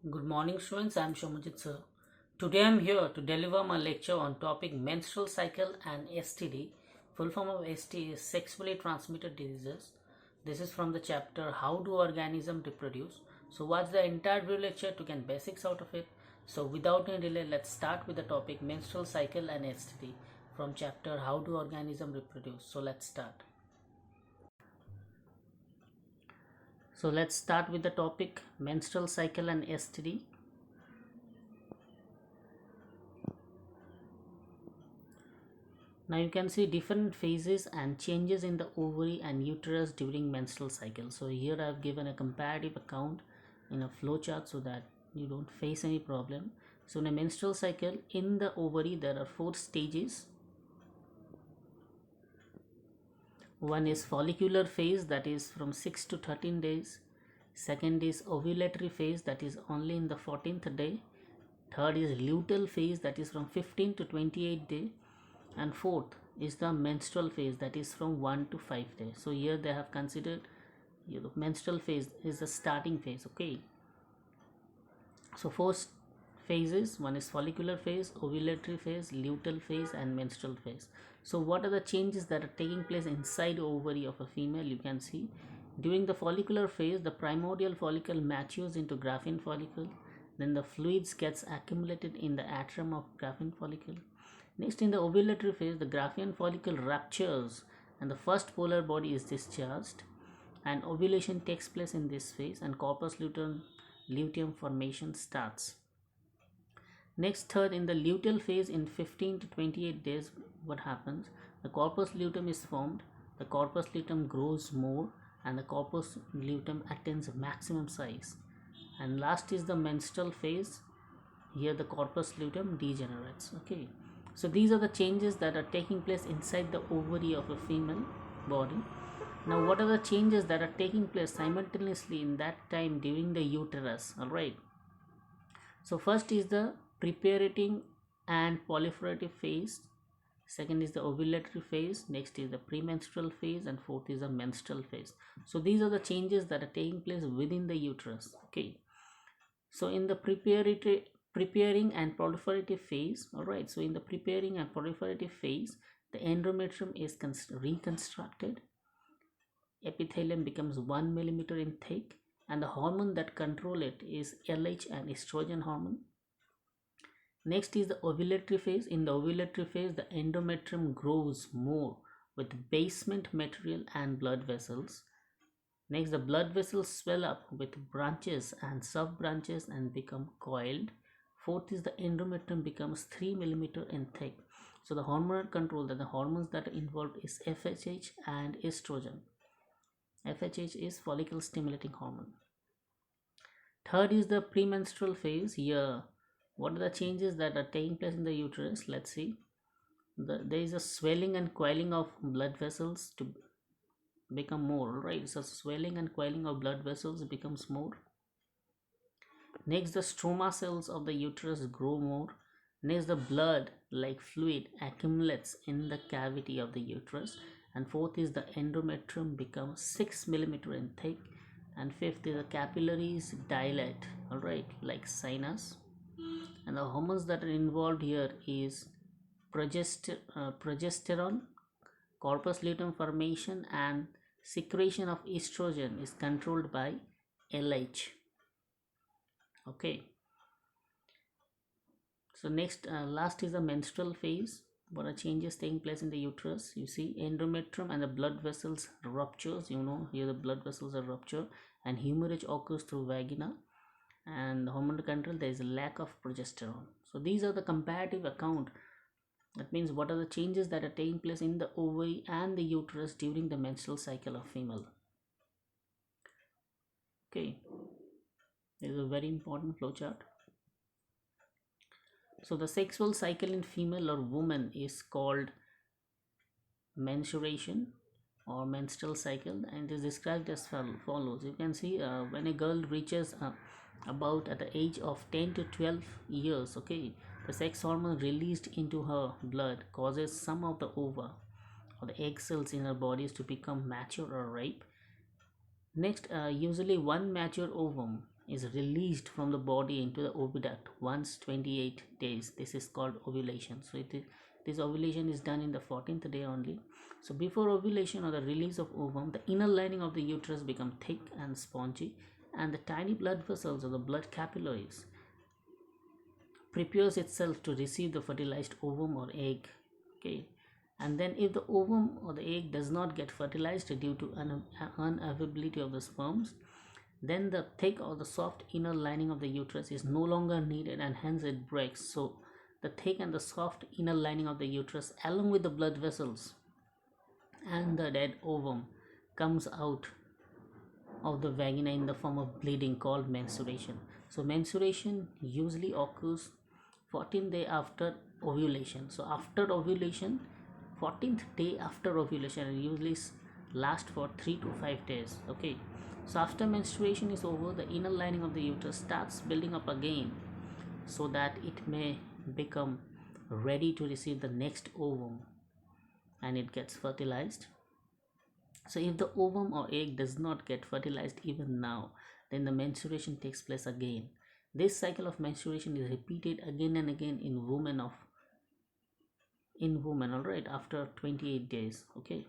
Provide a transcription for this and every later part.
Good morning, students. I am Shomajit sir. Today I am here to deliver my lecture on topic menstrual cycle and STD. Full form of STD is sexually transmitted diseases. This is from the chapter How do organisms reproduce. So watch the entire video lecture to get basics out of it. So without any delay, let's start with the topic menstrual cycle and STD from chapter How do organisms reproduce. So let's start. So let's start with the topic menstrual cycle and STD. Now you can see different phases and changes in the ovary and uterus during menstrual cycle. So here I have given a comparative account in a flowchart so that you don't face any problem. So in a menstrual cycle in the ovary there are 4 stages. One is follicular phase, that is from 6 to 13 days. Second is ovulatory phase, that is only in the 14th day. Third is luteal phase, that is from 15 to 28 day. And fourth is the menstrual phase, that is from 1 to 5 days. So here they have considered menstrual phase is the starting phase. Okay, so 4 phases: one is follicular phase, ovulatory phase, luteal phase, and menstrual phase. So what are the changes that are taking place inside ovary of a female? You can see during the follicular phase the primordial follicle matures into graphene follicle, then the fluids gets accumulated in the atrium of graphene follicle. Next, in the ovulatory phase the graphene follicle ruptures and the first polar body is discharged, and ovulation takes place in this phase and corpus luteum formation starts. Next, third, in the luteal phase in 15 to 28 days, what happens? The corpus luteum is formed, the corpus luteum grows more, and the corpus luteum attains maximum size. And last is the menstrual phase. Here the corpus luteum degenerates. Okay, so these are the changes that are taking place inside the ovary of a female body. Now what are the changes that are taking place simultaneously in that time during the uterus? All right, so first is the preparating and proliferative phase, second is the ovulatory phase, next is the premenstrual phase, and fourth is the menstrual phase. So these are the changes that are taking place within the uterus. Okay, so in the preparing and proliferative phase, all right, so in the preparing and proliferative phase the endometrium is reconstructed, epithelium becomes 1 millimeter in thick, and the hormone that control it is LH and estrogen hormone. Next is the ovulatory phase. In the ovulatory phase the endometrium grows more with basement material and blood vessels. Next, the blood vessels swell up with branches and sub branches and become coiled. Fourth is the endometrium becomes 3 millimeter in thick. So the hormonal control, that the hormones that are involved is FSH and estrogen. FSH is follicle stimulating hormone. Third is the premenstrual phase. Here, what are the changes that are taking place in the uterus? Let's see. There is a swelling and coiling of blood vessels to become more, right? So swelling and coiling of blood vessels becomes more. Next, the stroma cells of the uterus grow more. Next, the blood like fluid accumulates in the cavity of the uterus. And fourth is the endometrium becomes 6 millimeter in thick. And fifth is the capillaries dilate, all right, like sinus. And the hormones that are involved here is progesterone, corpus luteum formation, and secretion of estrogen is controlled by LH. Okay, so next, last is the menstrual phase. What are changes taking place in the uterus? You see endometrium and the blood vessels ruptures. Here the blood vessels are ruptured and hemorrhage occurs through vagina. And hormonal control, there is a lack of progesterone. So these are the comparative account. That means what are the changes that are taking place in the ovary and the uterus during the menstrual cycle of female. Okay, this is a very important flowchart. So the sexual cycle in female or woman is called menstruation or menstrual cycle, and it is described as follows. You can see when a girl reaches about at the age of 10 to 12 years, okay, the sex hormone released into her blood causes some of the ova or the egg cells in her bodies to become mature or ripe. Next, usually one mature ovum is released from the body into the oviduct once 28 days. This is called ovulation. So this ovulation is done in the 14th day only. So before ovulation or the release of ovum, the inner lining of the uterus become thick and spongy, and the tiny blood vessels or the blood capillaries prepares itself to receive the fertilized ovum or egg. Okay, and then if the ovum or the egg does not get fertilized due to unavailability of the sperms, then the thick or the soft inner lining of the uterus is no longer needed, and hence it breaks. So the thick and the soft inner lining of the uterus along with the blood vessels and the dead ovum comes out of the vagina in the form of bleeding called menstruation. So menstruation usually occurs 14th day after ovulation. So after ovulation, 14th day after ovulation, and usually last for 3 to 5 days. Okay, so after menstruation is over, the inner lining of the uterus starts building up again so that it may become ready to receive the next ovum, and it gets fertilized. So if the ovum or egg does not get fertilized even now, then the menstruation takes place again. This cycle of menstruation is repeated again and again in women, all right, after 28 days. Okay,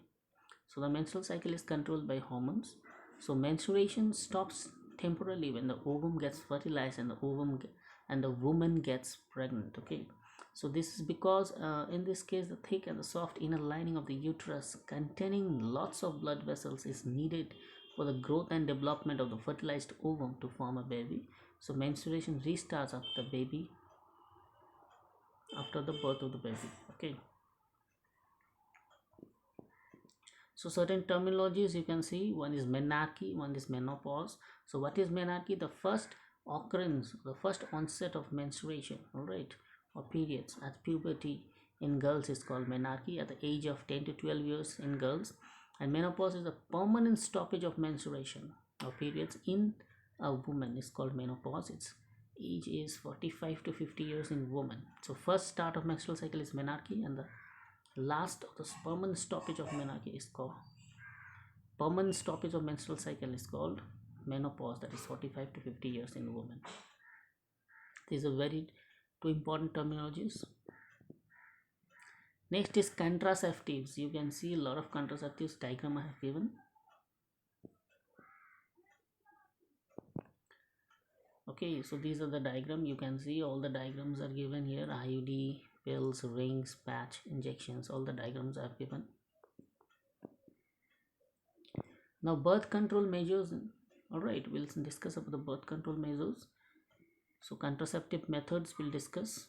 so the menstrual cycle is controlled by hormones. So menstruation stops temporarily when the ovum gets fertilized and the woman gets pregnant. Okay, so this is because in this case the thick and the soft inner lining of the uterus containing lots of blood vessels is needed for the growth and development of the fertilized ovum to form a baby. So menstruation restarts after the birth of the baby. Okay, so certain terminologies you can see, one is menarche, one is menopause. So what is menarche? The first occurrence, the first onset of menstruation, all right, or periods at puberty in girls is called menarche at the age of 10 to 12 years in girls. And menopause is a permanent stoppage of menstruation or periods in a woman is called menopause. Its age is 45 to 50 years in woman. So first start of menstrual cycle is menarche, and the last of the permanent stoppage of menstrual cycle is called menopause, that is 45 to 50 years in women. These are very two important terminologies. Next is contraceptives. You can see a lot of contraceptives diagram I have given. Okay, so these are the diagram. You can see all the diagrams are given here. IUD, pills, rings, patch, injections, all the diagrams I have given. Now birth control measures. All right, we'll discuss about the birth control measures. So contraceptive methods we'll discuss.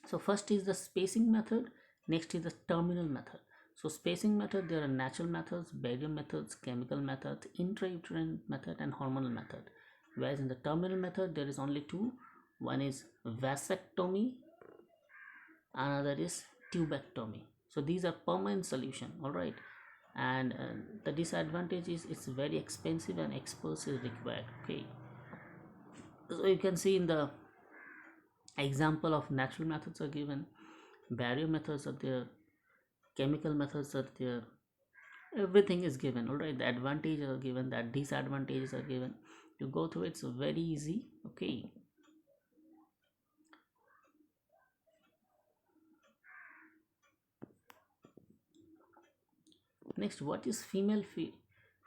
So first is the spacing method, next is the terminal method. So spacing method, there are natural methods, barium methods, chemical methods, intrauterine method, and hormonal method. Whereas in the terminal method there is only two. One is vasectomy, another is tubectomy. So these are permanent solution, all right. And the disadvantage is it's very expensive and experts is required. Okay, so you can see in the example of natural methods are given, barrier methods are there, chemical methods are there, everything is given, all right. The advantages are given, that disadvantages are given. You go through it's very easy. Okay, next, what is female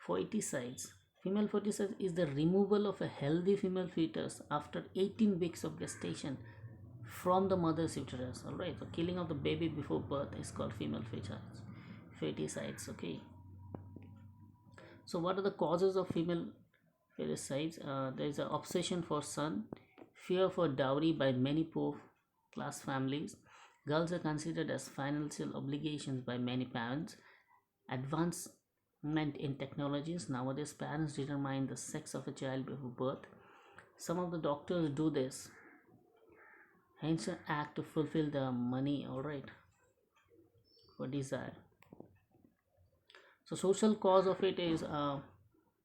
foeticides? Female foeticide is the removal of a healthy female fetus after 18 weeks of gestation from the mother's uterus, all right. So killing of the baby before birth is called female foeticides. Okay, so what are the causes of female foeticides? There is an obsession for son, fear for dowry by many poor class families, girls are considered as financial obligations by many parents, advancement in technologies. Nowadays parents determine the sex of a child before birth. Some of the doctors do this, hence an act to fulfill the money, all right, for desire. So social cause of it is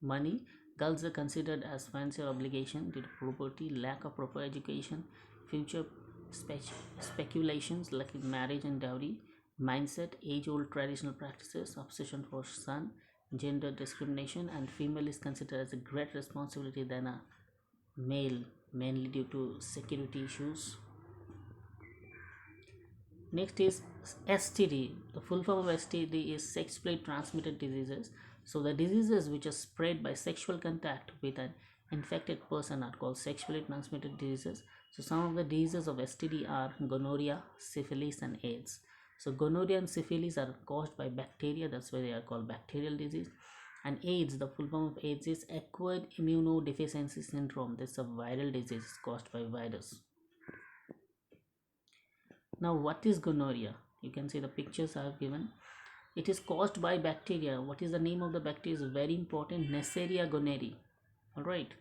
money. Girls are considered as financial obligation due to poverty, lack of proper education, future speculations like marriage and dowry, mindset, age-old traditional practices, obsession for son, gender discrimination, and female is considered as a great responsibility than a male, mainly due to security issues. Next is STD. The full form of STD is sexually transmitted diseases. So the diseases which are spread by sexual contact with an infected person are called sexually transmitted diseases. So some of the diseases of STD are gonorrhea, syphilis, and AIDS. So gonorrhea and syphilis are caused by bacteria, that's why they are called bacterial disease. And AIDS, the full form of AIDS is acquired immunodeficiency syndrome. This is a viral disease caused by virus. Now what is gonorrhea? You can see the pictures I have given. It is caused by bacteria. What is the name of the bacteria is very important. Neisseria gonorrhoeae. Alright.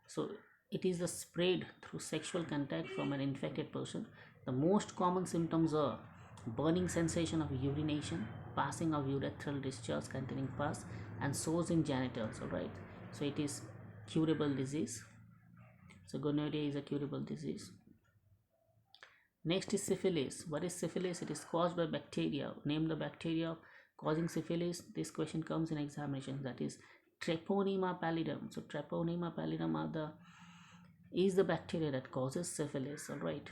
So it is the spread through sexual contact from an infected person. The most common symptoms are burning sensation of urination, passing of urethral discharge containing pus, and sores in genitals. Alright. So it is curable disease. So gonorrhea is a curable disease. Next is syphilis. What is syphilis? It is caused by bacteria. Name the bacteria causing syphilis. This question comes in examination. That is Treponema pallidum. So Treponema pallidum is the bacteria that causes syphilis. All right.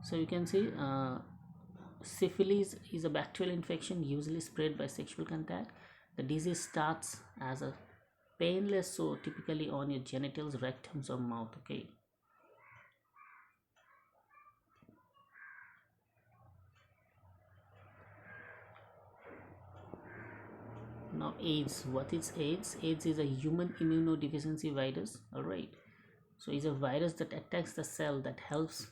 So you can see syphilis is a bacterial infection usually spread by sexual contact. The disease starts as a painless sore, typically on your genitals, rectums, or mouth. Okay. Now AIDS. What is AIDS? AIDS is a human immunodeficiency virus. Alright. So it's a virus that attacks the cell that helps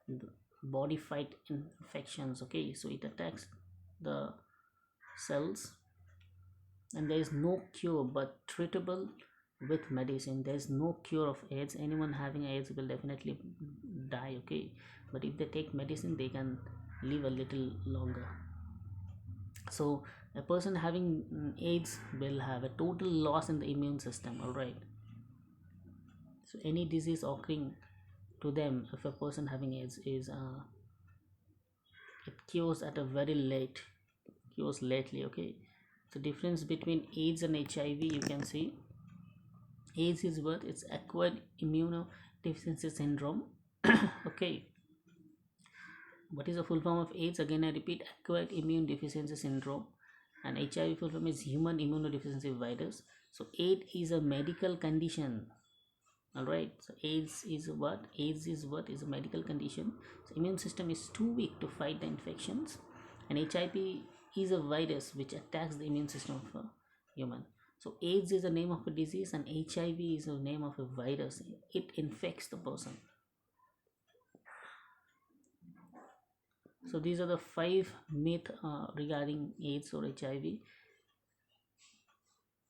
the body fight infections. Okay, so it attacks the cells, and there is no cure but treatable with medicine. There is no cure of AIDS. Anyone having AIDS will definitely die. Okay, but if they take medicine, they can live a little longer. So a person having AIDS will have a total loss in the immune system. All right. So any disease occurring to them, if a person having AIDS is it cures at a very cures lately. Okay. So difference between AIDS and HIV, you can see AIDS is what? It's acquired immunodeficiency syndrome. Okay. What is the full form of AIDS? Again I repeat, acquired immune deficiency syndrome. And HIV full form is human immunodeficiency virus. So AIDS is a medical condition. Alright, so AIDS is what? AIDS is what? Is a medical condition. So immune system is too weak to fight the infections. And HIV is a virus which attacks the immune system of a human. So AIDS is the name of a disease and HIV is the name of a virus. It infects the person. So these are the 5 myths regarding AIDS or HIV.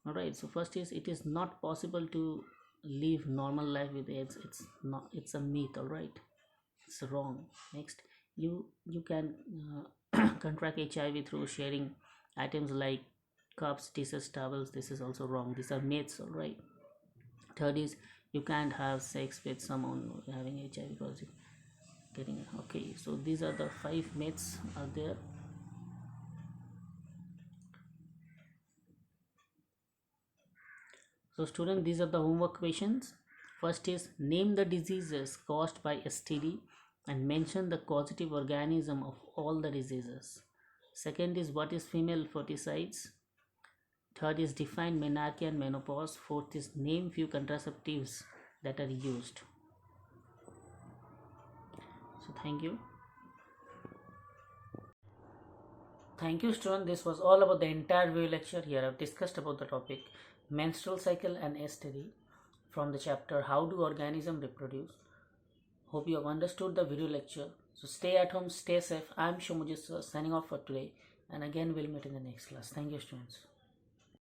Alright, so first is it is not possible to live normal life with AIDS. It's a myth. Alright, it's wrong. Next, you can contract HIV through sharing items like cups, tissues, towels. This is also wrong. These are myths. Alright. Third is you can't have sex with someone having HIV because getting okay. So these are the 5 myths are there. So student, these are the homework questions. First is name the diseases caused by STD and mention the causative organism of all the diseases. Second is what is female fertilizers. Third is define menarche and menopause. Fourth is name few contraceptives that are used. So thank you. Thank you student. This was all about the entire video lecture. Here I have discussed about the topic menstrual cycle and STD from the chapter how do organisms reproduce. Hope you have understood the video lecture. So stay at home, stay safe. I am Shomujit signing off for today, and again we'll meet in the next class. Thank you students.